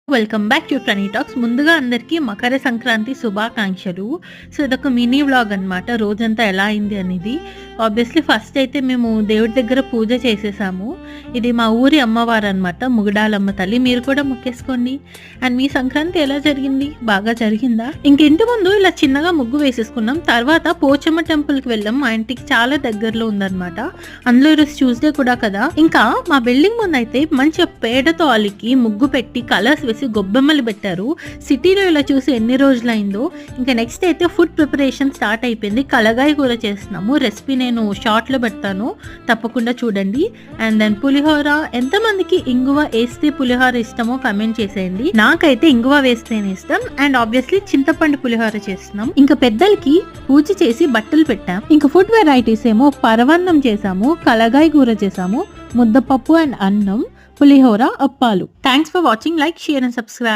Welcome back to ప్రణీ talks. ముందుగా అందరికీ మకర సంక్రాంతి శుభాకాంక్షలు. సో ఇదొక మినీ వ్లాగ్ అనమాట, రోజంతా ఎలా అయింది అనేది. ఆబ్వియస్లీ ఫస్ట్ అయితే మేము దేవుడి దగ్గర పూజ చేసేసాము. ఇది మా ఊరి అమ్మవారు అనమాట, ముగడాలమ్మ తల్లి. మీరు కూడా మొక్కేసుకోండి. అండ్ మీ సంక్రాంతి ఎలా జరిగింది? బాగా జరిగిందా? ఇంటి ముందు ఇలా చిన్నగా ముగ్గు వేసేసుకున్నాం. తర్వాత పోచమ్మ టెంపుల్కి వెళ్ళాం. మా ఇంటికి చాలా దగ్గరలో ఉందన్నమాట. అందులో ఈరోజు ట్యూస్డే కూడా కదా. ఇంకా మా బిల్డింగ్ ముందు అయితే మంచి పేడతో అలికి ముగ్గు పెట్టి కలర్స్ వేసి గొబ్బెమ్మలు పెట్టారు. సిటీలో ఇలా చూసి ఎన్ని రోజులైందో. ఇంకా నెక్స్ట్ అయితే ఫుడ్ ప్రిపరేషన్ స్టార్ట్ అయిపోయింది. కలగాయ కూర చేస్తున్నాము. రెసిపీ నేను షార్ట్ లో పెడతాను, తప్పకుండా చూడండి. అండ్ దెన్ పులిహోర. ఎంతమందికి ఇంగువ వేస్తే పులిహోర ఇష్టమో కమెంట్ చేసేయండి. నాకైతే ఇంగువ వేస్తేనే ఇష్టం. అండ్ ఆబ్వియస్లీ చింతపండు పులిహోర చేస్తున్నాం. ఇంకా పెద్దలకి పూజ చేసి బట్టలు పెట్టాం. ఇంకా ఫుడ్ వెరైటీస్ ఏమో పరవన్నం చేసాము, కలగాయ కూర చేసాము, ముద్దపప్పు అండ్ అన్నం, పులిహోర, అప్పాలు. Thanks for watching. Like, share and subscribe.